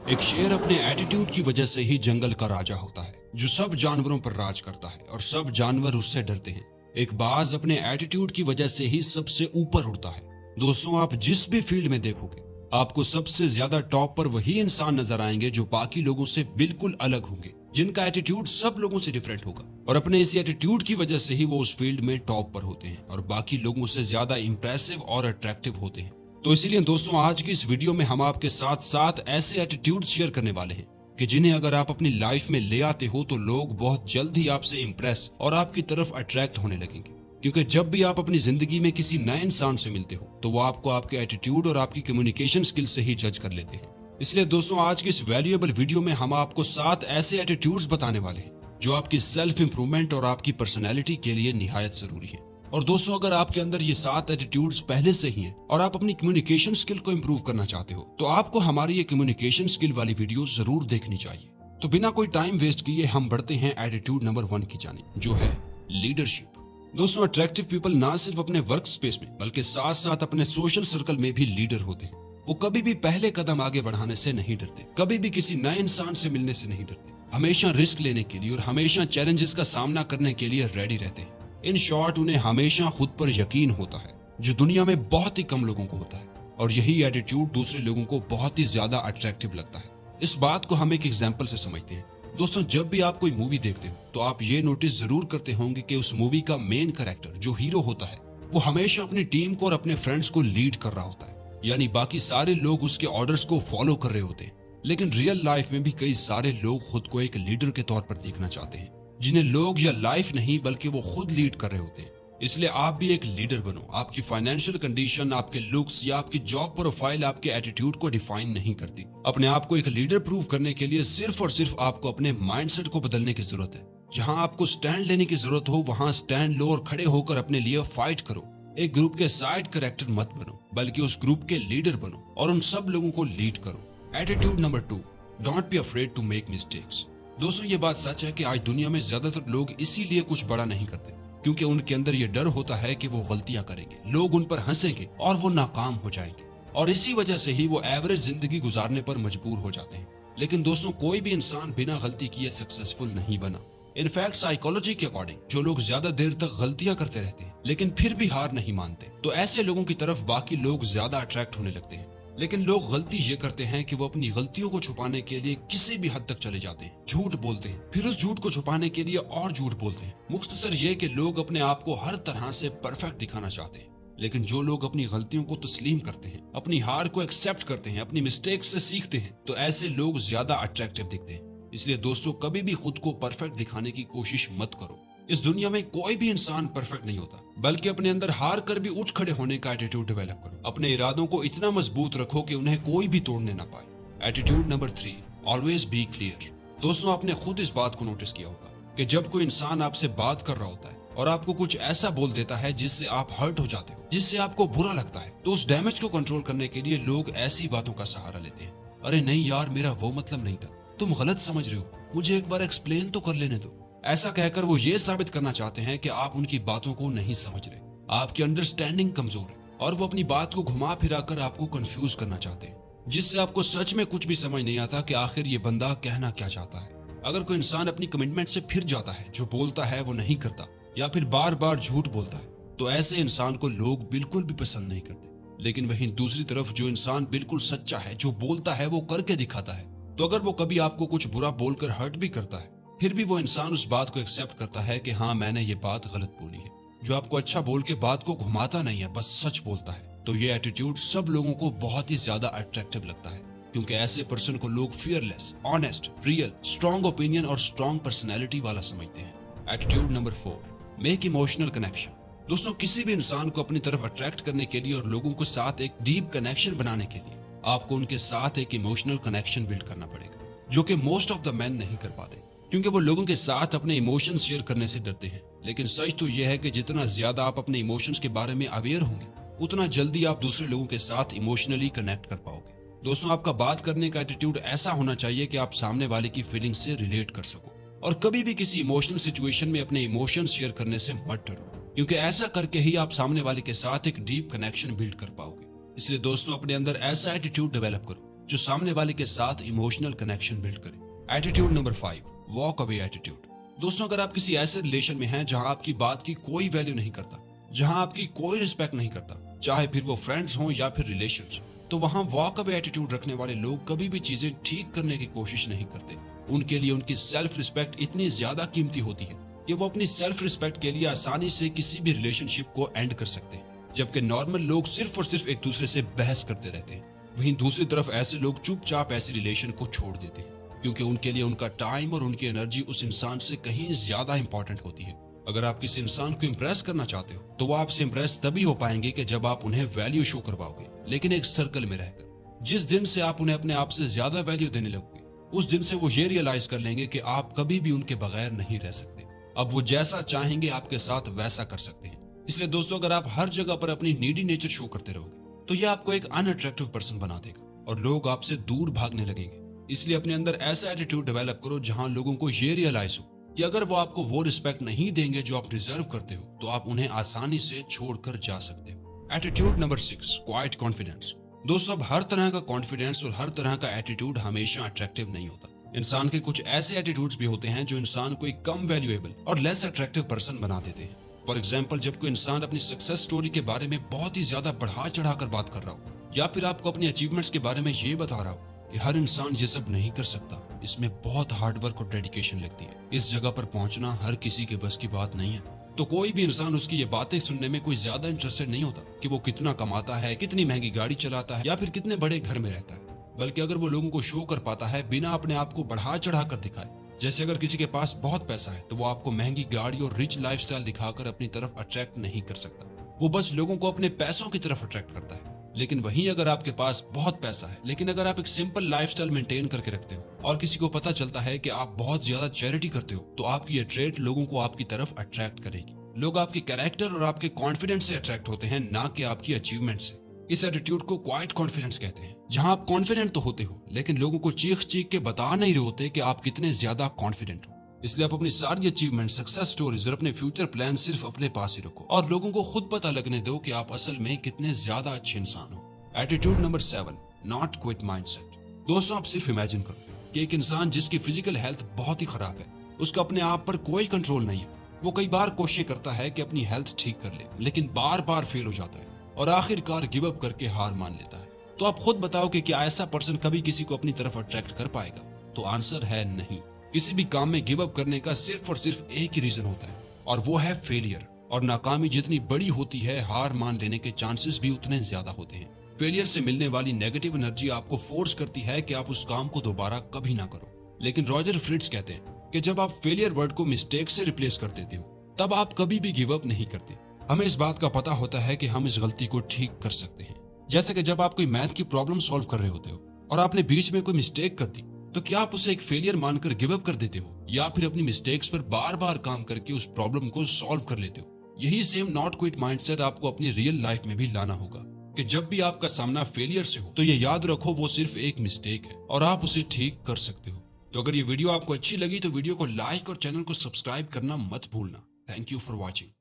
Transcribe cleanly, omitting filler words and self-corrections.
एक शेर अपने एटीट्यूड की वजह से ही जंगल का राजा होता है, जो सब जानवरों पर राज करता है और सब जानवर उससे डरते हैं। एक बाज अपने एटीट्यूड की वजह से ही सबसे ऊपर उड़ता है। दोस्तों, आप जिस भी फील्ड में देखोगे, आपको सबसे ज्यादा टॉप पर वही इंसान नजर आएंगे जो बाकी लोगों से बिल्कुल अलग होंगे, जिनका एटीट्यूड सब लोगों से डिफरेंट होगा और अपने इसी एटीट्यूड की वजह से ही वो उस फील्ड में टॉप पर होते हैं और बाकी लोगों से ज्यादा इंप्रेसिव और अट्रैक्टिव होते हैं। तो इसीलिए दोस्तों, आज की इस वीडियो में हम आपके साथ 7 ऐसे एटीट्यूड शेयर करने वाले हैं कि जिन्हें अगर आप अपनी लाइफ में ले आते हो तो लोग बहुत जल्द ही आपसे इंप्रेस और आपकी तरफ अट्रैक्ट होने लगेंगे। क्योंकि जब भी आप अपनी जिंदगी में किसी नए इंसान से मिलते हो तो वो आपको आपके एटीट्यूड और आपकी कम्युनिकेशन स्किल से ही जज कर लेते हैं। इसलिए दोस्तों, आज की इस वैल्यूएबल वीडियो में हम आपको 7 ऐसे एटीट्यूड्स बताने वाले हैं जो आपकी सेल्फ इंप्रूवमेंट और आपकी पर्सनैलिटी के लिए निहायत जरूरी है। और दोस्तों, अगर आपके अंदर ये 7 एटीट्यूड्स पहले से ही हैं और आप अपनी कम्युनिकेशन स्किल को इंप्रूव करना चाहते हो तो आपको हमारी ये कम्युनिकेशन स्किल वाली वीडियो जरूर देखनी चाहिए। तो बिना कोई टाइम वेस्ट किए हम बढ़ते हैं एटीट्यूड नंबर 1 की जानिब, जो है लीडरशिप। दोस्तों, अट्रैक्टिव पीपल ना सिर्फ अपने वर्क स्पेस में बल्कि साथ साथ अपने सोशल सर्कल में भी लीडर होते हैं। वो कभी भी पहले कदम आगे बढ़ाने से नहीं डरते, कभी भी किसी नए इंसान से मिलने से नहीं डरते, हमेशा रिस्क लेने के लिए और हमेशा चैलेंजेस का सामना करने के लिए रेडी रहते हैं। इन शॉर्ट, उन्हें हमेशा खुद पर यकीन होता है, जो दुनिया में बहुत ही कम लोगों को होता है, और यही एटीट्यूड दूसरे लोगों को बहुत ही ज्यादा अट्रैक्टिव लगता है। इस बात को हम एक एग्जांपल से समझते हैं। दोस्तों, जब भी आप कोई मूवी देखते हो तो आप ये नोटिस जरूर करते होंगे कि उस मूवी का मेन कैरेक्टर जो हीरो होता है वो हमेशा अपनी टीम को और अपने फ्रेंड्स को लीड कर रहा होता है, यानी बाकी सारे लोग उसके ऑर्डर्स को फॉलो कर रहे होते हैं। लेकिन रियल लाइफ में भी कई सारे लोग खुद को एक लीडर के तौर पर देखना चाहते हैं, जिन्हें लोग या लाइफ नहीं बल्कि वो खुद लीड कर रहे होते हैं। इसलिए आप भी एक लीडर बनो। आपकी फाइनेंशियल कंडीशन, आपके लुक्स या आपकी जॉब प्रोफाइल आपके एटीट्यूड को डिफाइन नहीं करती। अपने आप को एक लीडर प्रूव करने के लिए सिर्फ और सिर्फ आपको अपने माइंडसेट को बदलने की जरूरत है। जहां आपको स्टैंड लेने की जरूरत हो वहां स्टैंड लो और खड़े होकर अपने लिए फाइट करो। एक ग्रुप के साइड कैरेक्टर मत बनो, बल्कि उस ग्रुप के लीडर बनो और उन सब लोगों को लीड करो। Attitude number 2, don't be afraid to make mistakes. दोस्तों, ये बात सच है कि आज दुनिया में ज्यादातर लोग इसीलिए कुछ बड़ा नहीं करते क्योंकि उनके अंदर ये डर होता है कि वो गलतियां करेंगे, लोग उन पर हंसेंगे और वो नाकाम हो जाएंगे, और इसी वजह से ही वो एवरेज जिंदगी गुजारने पर मजबूर हो जाते हैं। लेकिन दोस्तों, कोई भी इंसान बिना गलती किए सक्सेसफुल नहीं बना। इनफैक्ट साइकोलॉजी के अकॉर्डिंग जो लोग ज्यादा देर तक गलतियां करते रहते हैं लेकिन फिर भी हार नहीं मानते, तो ऐसे लोगों की तरफ बाकी लोग ज्यादा अट्रैक्ट होने लगते हैं। लेकिन लोग गलती ये करते हैं कि वो अपनी गलतियों को छुपाने के लिए किसी भी हद तक चले जाते हैं, झूठ बोलते हैं, फिर उस झूठ को छुपाने के लिए और झूठ बोलते हैं। मुख्तसर ये कि लोग अपने आप को हर तरह से परफेक्ट दिखाना चाहते हैं। लेकिन जो लोग अपनी गलतियों को तस्लीम करते हैं, अपनी हार को एक्सेप्ट करते हैं, अपनी मिस्टेक्स से सीखते हैं, तो ऐसे लोग ज्यादा अट्रैक्टिव दिखते हैं। इसलिए दोस्तों, कभी भी खुद को परफेक्ट दिखाने की कोशिश मत करो। इस दुनिया में कोई भी इंसान परफेक्ट नहीं होता, बल्कि अपने अंदर हार कर भी उठ खड़े होने का एटीट्यूड डेवलप करो। अपने इरादों को इतना मजबूत रखो कि उन्हें कोई भी तोड़ने ना पाए। Attitude number 3, always be clear. दोस्तों, आपने खुद इस बात को नोटिस किया होगा कि जब कोई इंसान आपसे बात कर रहा होता है और आपको कुछ ऐसा बोल देता है जिससे आप हर्ट हो जाते हो, जिससे आपको बुरा लगता है, तो उस डैमेज को कंट्रोल करने के लिए लोग ऐसी बातों का सहारा लेते हैं। अरे नहीं यार, मेरा वो मतलब नहीं था, तुम गलत समझ रहे हो, मुझे एक बार एक्सप्लेन तो कर लेने दो। ऐसा कहकर वो ये साबित करना चाहते हैं कि आप उनकी बातों को नहीं समझ रहे, आपकी अंडरस्टैंडिंग कमजोर है, और वो अपनी बात को घुमा फिरा कर आपको कंफ्यूज करना चाहते हैं, जिससे आपको सच में कुछ भी समझ नहीं आता कि आखिर ये बंदा कहना क्या चाहता है। अगर कोई इंसान अपनी कमिटमेंट से फिर जाता है, जो बोलता है वो नहीं करता, या फिर बार बार झूठ बोलता है, तो ऐसे इंसान को लोग बिल्कुल भी पसंद नहीं करते। लेकिन वहीं दूसरी तरफ जो इंसान बिल्कुल सच्चा है, जो बोलता है वो करके दिखाता है, तो अगर वो कभी आपको कुछ बुरा बोलकर हर्ट भी करता है, फिर भी वो इंसान उस बात को एक्सेप्ट करता है कि हाँ, मैंने ये बात गलत बोली है। जो आपको अच्छा बोल के बात को घुमाता नहीं है, बस सच बोलता है, तो ये एटीट्यूड सब लोगों को बहुत ही ज्यादा अट्रैक्टिव लगता है, क्योंकि ऐसे पर्सन को लोग fearless, honest, real, strong opinion और स्ट्रॉन्ग पर्सनैलिटी वाला समझते हैं। Attitude number 4, make emotional connection. दोस्तों, किसी भी इंसान को अपनी तरफ अट्रैक्ट करने के लिए और लोगों के साथ एक डीप कनेक्शन बनाने के लिए आपको उनके साथ एक इमोशनल कनेक्शन बिल्ड करना पड़ेगा, जो कि मोस्ट ऑफ द मैन नहीं कर पाते, क्योंकि वो लोगों के साथ अपने इमोशंस शेयर करने से डरते हैं। लेकिन सच तो यह है कि जितना ज्यादा आप अपने इमोशंस के बारे में अवेयर होंगे, उतना जल्दी आप दूसरे लोगों के साथ इमोशनली कनेक्ट कर पाओगे। दोस्तों, आपका बात करने का एटीट्यूड ऐसा होना चाहिए कि आप सामने वाले की फीलिंग्स से रिलेट कर सको, और कभी भी किसी इमोशनल सिचुएशन में अपने इमोशंस शेयर करने से मत डरो, क्योंकि ऐसा करके ही आप सामने वाले के साथ एक डीप कनेक्शन बिल्ड कर पाओगे। इसलिए दोस्तों, अपने अंदर ऐसा एटीट्यूड डेवलप करो जो सामने वाले के साथ इमोशनल कनेक्शन बिल्ड करे। Attitude number 5, walk away attitude. दोस्तों, अगर आप किसी ऐसे रिलेशन में हैं जहां आपकी बात की कोई वैल्यू नहीं करता, जहां आपकी कोई रिस्पेक्ट नहीं करता, चाहे फिर वो फ्रेंड्स हों या फिर रिलेशंस, तो वहां वॉक अवे एटीट्यूड रखने वाले लोग कभी भी चीजें ठीक करने की कोशिश नहीं करते। उनके लिए उनकी सेल्फ रिस्पेक्ट इतनी ज्यादा कीमती होती है कि वो अपनी सेल्फ रिस्पेक्ट के लिए आसानी से किसी भी रिलेशनशिप को एंड कर सकते हैं, जबकि नॉर्मल लोग सिर्फ और सिर्फ एक दूसरे से बहस करते रहते हैं। वहीं दूसरी तरफ ऐसे लोग चुपचाप ऐसी रिलेशन को छोड़ देते हैं, क्योंकि उनके लिए उनका टाइम और उनकी एनर्जी उस इंसान से कहीं ज्यादा इंपॉर्टेंट होती है। अगर आप किसी इंसान को इम्प्रेस करना चाहते हो तो वो आपसे इम्प्रेस तभी हो पाएंगे कि जब आप उन्हें वैल्यू शो करवाओगे, लेकिन एक सर्कल में रहकर। जिस दिन से आप उन्हें अपने आप से ज्यादा वैल्यू देने लगोगे, उस दिन से वो ये रियलाइज कर लेंगे कि आप कभी भी उनके बगैर नहीं रह सकते। अब वो जैसा चाहेंगे आपके साथ वैसा कर सकते हैं। इसलिए दोस्तों, अगर आप हर जगह पर अपनी नीडी नेचर शो करते रहोगे तो ये आपको एक अनअट्रैक्टिव पर्सन बना देगा और लोग आपसे दूर भागने लगेंगे। इसलिए अपने अंदर ऐसा एटीट्यूड डेवलप करो जहां लोगों को ये रियलाइज हो कि अगर वो आपको वो रिस्पेक्ट नहीं देंगे जो आप डिजर्व करते हो, तो आप उन्हें आसानी से छोड़कर जा सकते हो। Attitude number 6, quite confidence. दोस्तों, अब हर तरह का कॉन्फिडेंस और हर तरह का एटीट्यूड हमेशा अट्रैक्टिव नहीं होता। इंसान के कुछ ऐसे एटीट्यूड्स भी होते हैं जो इंसान को एक कम वैल्यूएबल और लेस अट्रैक्टिव पर्सन बना देते हैं। फॉर एग्जाम्पल, जब कोई इंसान अपनी सक्सेस स्टोरी के बारे में बहुत ही ज्यादा बढ़ा चढ़ाकर बात कर रहा हो, या फिर आपको अपनी अचीवमेंट्स के बारे में ये बता रहा हो कि हर इंसान ये सब नहीं कर सकता, इसमें बहुत हार्डवर्क और डेडिकेशन लगती है, इस जगह पर पहुंचना हर किसी के बस की बात नहीं है, तो कोई भी इंसान उसकी ये बातें सुनने में कोई ज्यादा इंटरेस्टेड नहीं होता कि वो कितना कमाता है, कितनी महंगी गाड़ी चलाता है या फिर कितने बड़े घर में रहता है। बल्कि अगर वो लोगों को शो कर पाता है बिना अपने आप को बढ़ा चढ़ा कर दिखाए, जैसे अगर किसी के पास बहुत पैसा है तो वो आपको महंगी गाड़ी और रिच लाइफस्टाइल दिखाकर अपनी तरफ अट्रैक्ट नहीं कर सकता। वो बस लोगों को अपने पैसों की तरफ अट्रैक्ट करता है। लेकिन वहीं अगर आपके पास बहुत पैसा है, लेकिन अगर आप एक सिंपल लाइफस्टाइल मेंटेन करके रखते हो और किसी को पता चलता है कि आप बहुत ज्यादा चैरिटी करते हो, तो आपकी ये ट्रेट लोगों को आपकी तरफ अट्रैक्ट करेगी। लोग आपके कैरेक्टर और आपके कॉन्फिडेंस से अट्रैक्ट होते हैं, ना कि आपकी अचीवमेंट से। इस एटीट्यूड को क्वाइट कॉन्फिडेंस कहते हैं, जहां आप कॉन्फिडेंट तो होते हो लेकिन लोगों को चीख चीख के बता नहीं रहे होते कि आप कितने ज्यादा कॉन्फिडेंट हो। इसलिए आप अपनी सारी अचीवमेंट, सक्सेस स्टोरीज और अपने फ्यूचर प्लान सिर्फ अपने पास ही रखो और लोगों को खुद पता लगने दो कि आप असल में कितने ज्यादा अच्छे इंसान हो। Attitude number 7, not quit mindset. दोस्तों, आप सिर्फ इमेजिन करो कि एक इंसान जिसकी फिजिकल हेल्थ बहुत ही खराब है, उसका अपने आप पर कोई कंट्रोल नहीं है। वो कई बार कोशिश करता है कि अपनी हेल्थ ठीक कर ले, लेकिन बार बार फेल हो जाता है और आखिरकार गिव अप करके हार मान लेता है। तो आप खुद बताओ कि क्या ऐसा पर्सन कभी किसी को अपनी तरफ अट्रैक्ट कर पाएगा? तो आंसर है नहीं। किसी भी काम में गिव अप करने का सिर्फ और सिर्फ एक ही रीजन होता है, और वो है फेलियर। और नाकामी जितनी बड़ी होती है, हार मान लेने के चांसेस भी उतने ज्यादा होते हैं। फेलियर से मिलने वाली नेगेटिव एनर्जी आपको फोर्स करती है कि आप उस काम को दोबारा कभी ना करो। लेकिन रॉजर फ्रिट्ज कहते हैं कि जब आप फेलियर वर्ड को मिस्टेक से रिप्लेस कर देते हो, तब आप कभी भी गिव अप नहीं करते। हमें इस बात का पता होता है कि हम इस गलती को ठीक कर सकते हैं। जैसे कि जब आप कोई मैथ की प्रॉब्लम सॉल्व कर रहे होते हो और आपने बीच में कोई मिस्टेक कर दी, तो क्या आप उसे एक फेलियर मानकर गिव अप कर देते हो, या फिर अपनी मिस्टेक्स पर बार बार काम करके उस प्रॉब्लम को सॉल्व कर लेते हो? यही सेम नॉट क्विट माइंडसेट आपको अपनी रियल लाइफ में भी लाना होगा कि जब भी आपका सामना फेलियर से हो तो ये याद रखो वो सिर्फ एक मिस्टेक है और आप उसे ठीक कर सकते हो। तो अगर ये वीडियो आपको अच्छी लगी तो वीडियो को लाइक और चैनल को सब्सक्राइब करना मत भूलना। Thank you for watching.